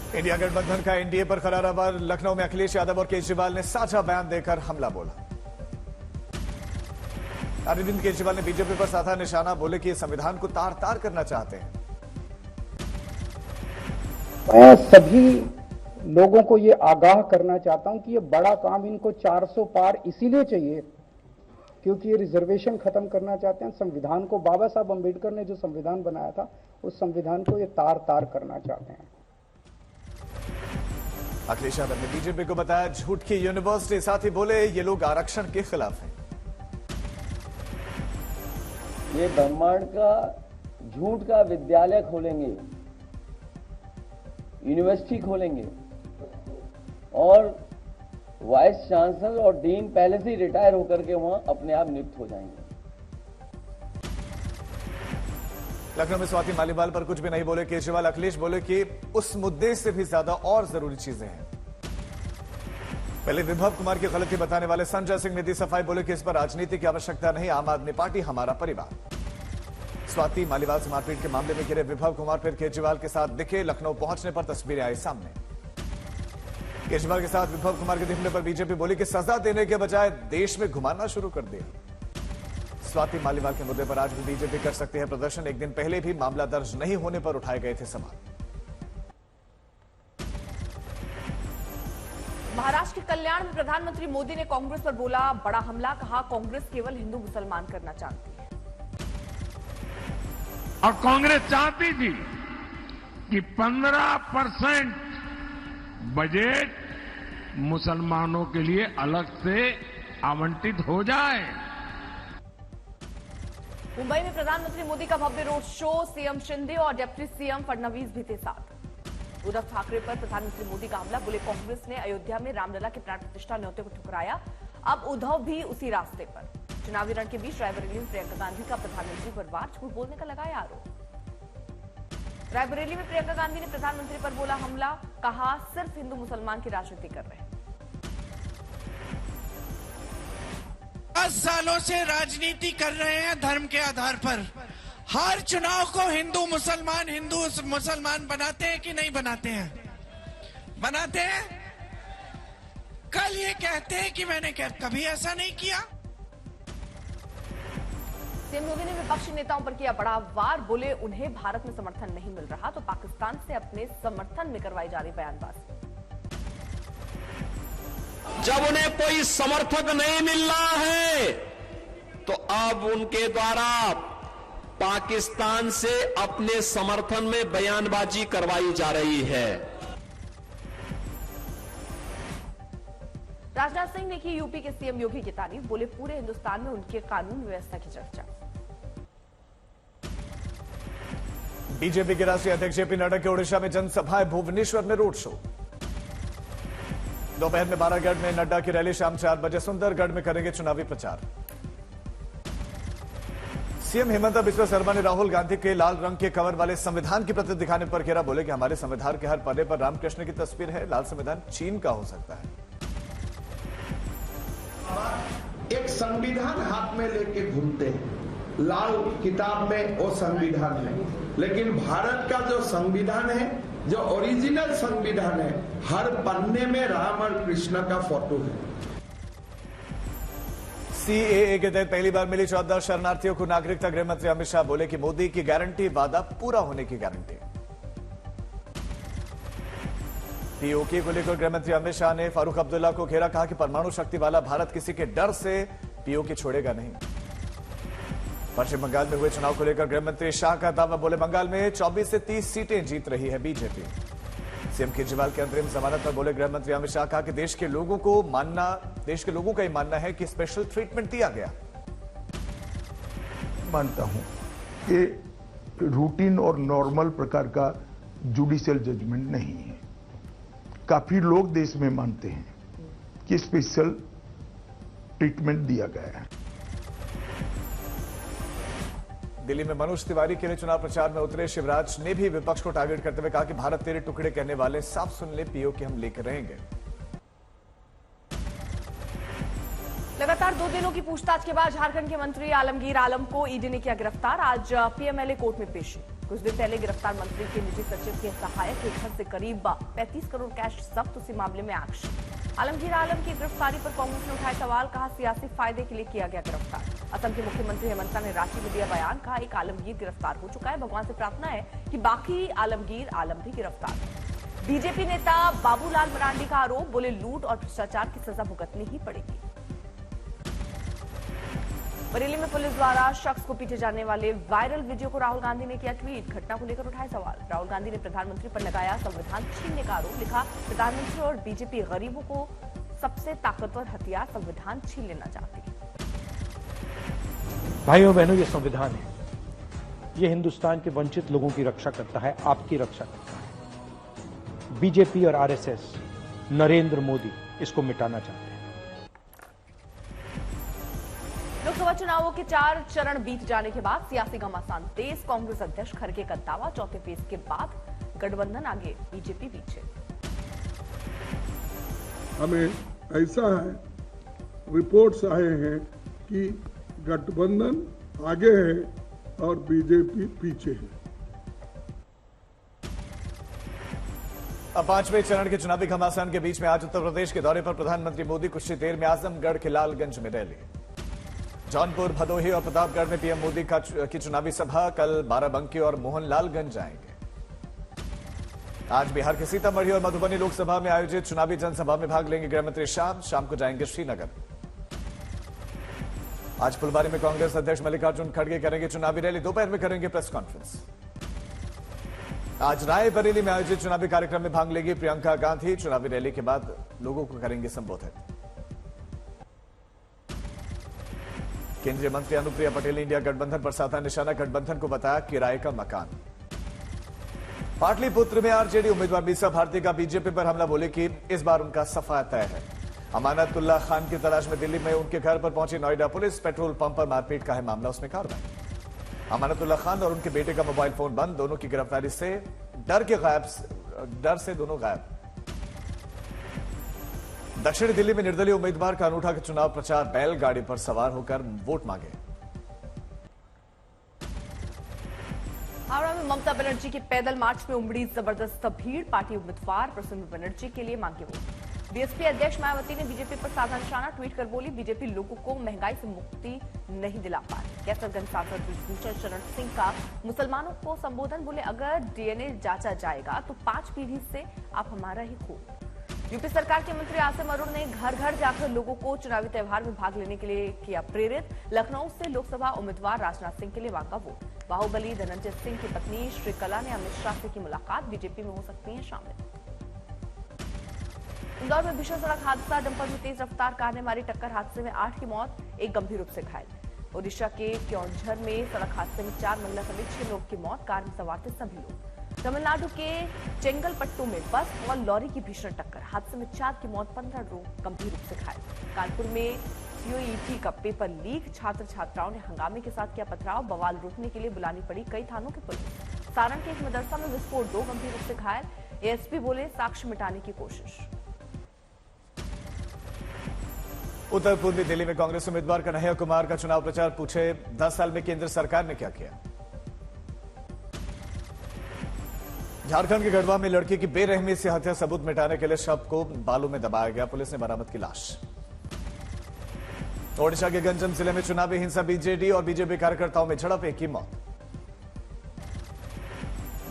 India गठबंधन का NDA पर करारा वार। लखनऊ में अखिलेश यादव और केजरीवाल ने साझा बयान देकर हमला बोला। अरविंद केजरीवाल ने बीजेपी पर साधा निशाना, बोले कि संविधान को तार तार करना चाहते हैं। मैं सभी लोगों को ये आगाह करना चाहता हूं कि ये बड़ा काम इनको 400 पार इसीलिए चाहिए क्योंकि ये रिजर्वेशन खत्म करना चाहते हैं। संविधान को, बाबा साहब अंबेडकर ने जो संविधान बनाया था उस संविधान को ये तार तार करना चाहते हैं। अखिलेश यादव ने बीजेपी को बताया झूठ की यूनिवर्सिटी, साथ ही बोले ये लोग आरक्षण के खिलाफ हैं। ये ब्रह्मांड का झूठ का विद्यालय खोलेंगे, यूनिवर्सिटी खोलेंगे और वाइस चांसलर और डीन पहले से ही रिटायर होकर के वहां अपने आप नियुक्त हो जाएंगे। लखनऊ में स्वाति मालीवाल पर कुछ भी नहीं बोले केजरीवाल। अखिलेश बोले कि उस मुद्दे से भी ज्यादा और जरूरी चीजें हैं। पहले विभव कुमार की गलती बताने वाले संजय सिंह ने दी सफाई, बोले कि इस पर राजनीति की आवश्यकता नहीं, आम आदमी पार्टी हमारा परिवार। स्वाति मालीवाल से मारपीट के मामले में घिरे विभव कुमार फिर केजरीवाल के साथ दिखे। लखनऊ पहुंचने पर तस्वीरें आई सामने। केजरीवाल के साथ विभव कुमार के दिखने पर बीजेपी बोली कि सजा देने के बजाय देश में घुमाना शुरू कर दिया। स्वाति मालीवाल के मुद्दे पर आज भी बीजेपी कर सकती है प्रदर्शन। एक दिन पहले भी मामला दर्ज नहीं होने पर उठाए गए थे सवाल। महाराष्ट्र के कल्याण में प्रधानमंत्री मोदी ने कांग्रेस पर बोला बड़ा हमला, कहा कांग्रेस केवल हिंदू मुसलमान करना चाहती है। और कांग्रेस चाहती थी कि 15% बजट मुसलमानों के लिए अलग से आवंटित हो जाए। मुंबई में प्रधानमंत्री मोदी का भव्य रोड शो, सीएम शिंदे और डिप्टी सीएम फडणवीस भी थे साथ। उद्धव ठाकरे पर प्रधानमंत्री मोदी का हमला, बोले कांग्रेस ने अयोध्या में रामलला के प्राण प्रतिष्ठा न्योते को ठुकराया, अब उद्धव भी उसी रास्ते पर। चुनावी रण के बीच रायबरेली में प्रियंका गांधी का प्रधानमंत्री पर वार, झूठ बोलने का लगाया आरोप। रायबरेली में प्रियंका गांधी ने प्रधानमंत्री पर बोला हमला, कहा सिर्फ हिंदू मुसलमान की राजनीति कर रहे हैं। 10 सालों से राजनीति कर रहे हैं धर्म के आधार पर। हर चुनाव को हिंदू मुसलमान बनाते हैं कि नहीं बनाते हैं? बनाते हैं। कल ये कहते हैं कि मैंने कभी ऐसा नहीं किया। सीएम मोदी ने विपक्षी नेताओं पर किया बड़ा वार, बोले उन्हें भारत में समर्थन नहीं मिल रहा तो पाकिस्तान से अपने समर्थन में करवाई जा रही बयानबाजी। जब उन्हें कोई समर्थक नहीं मिल रहा है तो अब उनके द्वारा पाकिस्तान से अपने समर्थन में बयानबाजी करवाई जा रही है। राजनाथ सिंह ने की यूपी के सीएम योगी की तारीफ, बोले पूरे हिंदुस्तान में उनके कानून व्यवस्था की चर्चा। बीजेपी के राष्ट्रीय अध्यक्ष जेपी नड्डा के ओडिशा में जनसभाएं, भुवनेश्वर में रोड शो। दोपहर में बारागढ़ में नड्डा की रैली, शाम 4 बजे सुंदरगढ़ में करेंगे चुनावी प्रचार। सीएम हेमंत बिस्वा शर्मा ने राहुल गांधी के लाल रंग के कवर वाले संविधान की प्रति दिखाने पर घेरा, बोले कि हमारे संविधान के हर पन्ने पर रामकृष्ण की तस्वीर है, लाल संविधान चीन का हो सकता है। एक संविधान हाथ में लेके घूमते हैं, लाल किताब में वो संविधान है, लेकिन भारत का जो संविधान है, जो ओरिजिनल संविधान है, हर पन्ने में राम और कृष्ण का फोटो है। सीएए के तहत पहली बार मिली 14 शरणार्थियों को नागरिकता, गृह मंत्री अमित शाह बोले कि मोदी की गारंटी वादा पूरा होने की गारंटी। पीओके को लेकर गृह मंत्री अमित शाह ने फारूक अब्दुल्ला को घेरा, कहा कि परमाणु शक्ति वाला भारत किसी के डर से पीओके छोड़ेगा नहीं। पश्चिम बंगाल में हुए चुनाव को लेकर गृह मंत्री शाह का दावा, बोले बंगाल में 24 से 30 सीटें जीत रही है बीजेपी। सीएम केजरीवाल के अंतरिम जमानत पर बोले गृह मंत्री अमित शाह, कहा कि देश के लोगों का ही मानना है कि स्पेशल ट्रीटमेंट दिया गया। मानता हूं कि रूटीन और नॉर्मल प्रकार का जुडिशियल जजमेंट नहीं है। काफी लोग देश में मानते हैं कि स्पेशल ट्रीटमेंट दिया गया है। दिल्ली में मनोज तिवारी के लिए चुनाव प्रचार में उतरे शिवराज ने भी विपक्ष को टारगेट करते हुए कहा कि भारत तेरे टुकड़े कहने वाले साफ सुन ले, पीओके हम लेकर रहेंगे। लगातार 2 दिनों की पूछताछ के बाद झारखंड के मंत्री आलमगीर आलम को ईडी ने किया गिरफ्तार। आज पीएमएलए कोर्ट में पेशी। कुछ दिन पहले गिरफ्तार मंत्री के निजी सचिव के सहायक के घर से करीब 35 करोड़ कैश जब्त, उसी मामले में एक्शन। आलमगीर आलम की गिरफ्तारी पर कांग्रेस ने उठाए सवाल, कहा सियासी फायदे के लिए किया गया गिरफ्तार। असम के मुख्यमंत्री हेमंता ने रांची में दिया बयान, कहा एक आलमगीर गिरफ्तार हो चुका है, भगवान से प्रार्थना है कि बाकी आलमगीर आलम भी गिरफ्तार। बीजेपी नेता बाबूलाल मरांडी का आरोप, बोले लूट और भ्रष्टाचार की सजा भुगतनी ही पड़ेगी। बरेली में पुलिस द्वारा शख्स को पीटे जाने वाले वायरल वीडियो को राहुल गांधी ने किया ट्वीट, घटना को लेकर उठाए सवाल। राहुल गांधी ने प्रधानमंत्री पर लगाया संविधान छीनने का आरोप, लिखा प्रधानमंत्री और बीजेपी गरीबों को सबसे ताकतवर हथियार संविधान छीन लेना चाहती है। भाइयों बहनों, ये संविधान है, ये हिंदुस्तान के वंचित लोगों की रक्षा करता है, आपकी रक्षा करता है। बीजेपी और आरएसएस, नरेंद्र मोदी इसको मिटाना चाहते हैं। लोकसभा चुनावों के 4 चरण बीत जाने के बाद सियासी घमासान तेज, कांग्रेस अध्यक्ष खड़गे का दावा, चौथे फेज के बाद गठबंधन आगे, बीजेपी पीछे। हमें ऐसा है, रिपोर्ट्स आए हैं कि गठबंधन आगे है और बीजेपी पीछे है। अब 5वें चरण के चुनावी घमासान के बीच में आज उत्तर प्रदेश के दौरे पर प्रधानमंत्री मोदी कुछ ही देर में आजमगढ़ के लालगंज में रैली, जौनपुर, भदोही और प्रतापगढ़ में पीएम मोदी की चुनावी सभा, कल बाराबंकी और मोहनलालगंज जाएंगे। आज बिहार के सीतामढ़ी और मधुबनी लोकसभा में आयोजित चुनावी जनसभा में भाग लेंगे गृहमंत्री शाम को जाएंगे श्रीनगर। आज फुलबारी में कांग्रेस अध्यक्ष मल्लिकार्जुन खड़गे करेंगे चुनावी रैली, दोपहर में करेंगे प्रेस कॉन्फ्रेंस। आज रायबरेली में आयोजित चुनावी कार्यक्रम में भाग लेंगी प्रियंका गांधी, चुनावी रैली के बाद लोगों को करेंगे संबोधित। केंद्रीय मंत्री अनुप्रिया पटेल ने इंडिया गठबंधन पर साधा निशाना, गठबंधन को बताया किराए का मकान। पाटलिपुत्र में आरजेडी उम्मीदवार मीसा भारती का बीजेपी पर हमला, बोले कि इस बार उनका सफा तय है। अमानतुल्ला खान की तलाश में दिल्ली में उनके घर पर पहुंची नोएडा पुलिस, पेट्रोल पंप पर मारपीट का है मामला, उसमें कार्रवाई। अमानतुल्ला खान और उनके बेटे का मोबाइल फोन बंद, दोनों की गिरफ्तारी से डर से दोनों गायब। दक्षिणी दिल्ली में निर्दलीय उम्मीदवार का अनूठा चुनाव प्रचार, बैलगाड़ी पर सवार होकर वोट मांगे। हावड़ा में ममता बनर्जी के पैदल मार्च में उमड़ी जबरदस्त भीड़, पार्टी उम्मीदवार प्रसन्न बनर्जी के लिए मांगे वोट। बीएसपी अध्यक्ष मायावती ने बीजेपी पर साधा निशाना, ट्वीट कर बोली बीजेपी लोगों को महंगाई से मुक्ति नहीं दिला पा रही। कैसरगंज सांसद ब्रिजभूषण शरण सिंह का मुसलमानों को संबोधन, बोले अगर डीएनए जांचा जाएगा तो 5 पीढ़ी से आप हमारा ही खून। यूपी सरकार के मंत्री आसिम अरुण ने घर घर जाकर लोगों को चुनावी त्यौहार में भाग लेने के लिए किया प्रेरित। लखनऊ से लोकसभा उम्मीदवार राजनाथ सिंह के लिए मांगा वोट। बाहुबली धनंजय सिंह की पत्नी श्रीकला ने अमित शाह से की मुलाकात, बीजेपी में हो सकती हैं शामिल। इंदौर में भीषण सड़क हादसा, डंपर में तेज रफ्तार कार ने मारी टक्कर, हादसे में 8 की मौत, एक गंभीर रूप से घायल। ओडिशा के क्योंझर में सड़क हादसे में 4 महिला समेत 6 लोग की मौत, कार में सवार थे सभी लोग। तमिलनाडु के चेंगलपट्टू में बस और लॉरी की भीषण टक्कर, हादसे में 4 की मौत, 15 लोग गंभीर रूप से घायल। कानपुर में सीओईटी का पेपर लीक, छात्र छात्राओं ने हंगामे के साथ किया पथराव, बवाल रोकने के लिए बुलानी पड़ी कई थानों की पुलिस। सारण के एक मदरसा में विस्फोट, 2 गंभीर रूप से घायल, एएसपी बोले साक्ष्य मिटाने की कोशिश। उत्तर पूर्वी दिल्ली में कांग्रेस उम्मीदवार कन्हैया कुमार का चुनाव प्रचार, पूछे 10 साल में केंद्र सरकार ने क्या किया। झारखंड के गढ़वा में लड़की की बेरहमी से हत्या सबूत मिटाने के लिए शव को बालू में दबाया गया, पुलिस ने बरामद की लाश। ओडिशा के गंजम जिले में चुनावी हिंसा, बीजेडी और बीजेपी कार्यकर्ताओं में झड़प, एक की मौत।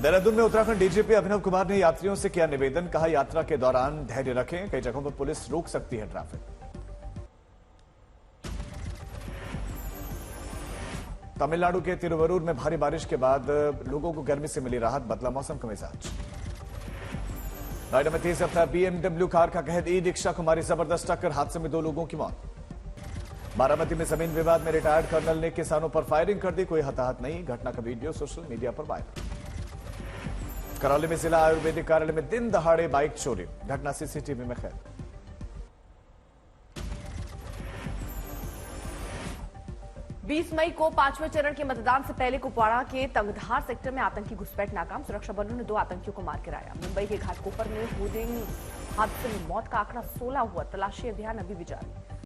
देहरादून में उत्तराखंड डीजीपी अभिनव कुमार ने यात्रियों से किया निवेदन, कहा यात्रा के दौरान धैर्य रखें, कई जगहों पर पुलिस रोक सकती है ट्रैफिक। तमिलनाडु के तिरुवरूर में भारी बारिश के बाद लोगों को गर्मी से मिली राहत, बदला मौसम का मिजाज। नोएडा में तेज रफ्तार बीएमडब्ल्यू कार का कहर ई रिक्शा को मारी जबरदस्त टक्कर, हादसे में 2 लोगों की मौत। बारामती में जमीन विवाद में रिटायर्ड कर्नल ने किसानों पर फायरिंग कर दी, कोई हताहत नहीं, घटना का वीडियो सोशल मीडिया पर वायरल। करौली में जिला आयुर्वेदिक कार्यालय में दिन दहाड़े बाइक चोरी, घटना सीसीटीवी में कैद। 20 मई को 5वें चरण के मतदान से पहले कुपवाड़ा के तंगधार सेक्टर में आतंकी घुसपैठ नाकाम, सुरक्षा बलों ने 2 आतंकियों को मार गिराया। मुंबई के घाटकोपर में होर्डिंग हादसे में मौत का आंकड़ा 16 हुआ, तलाशी अभियान अभी भी जारी।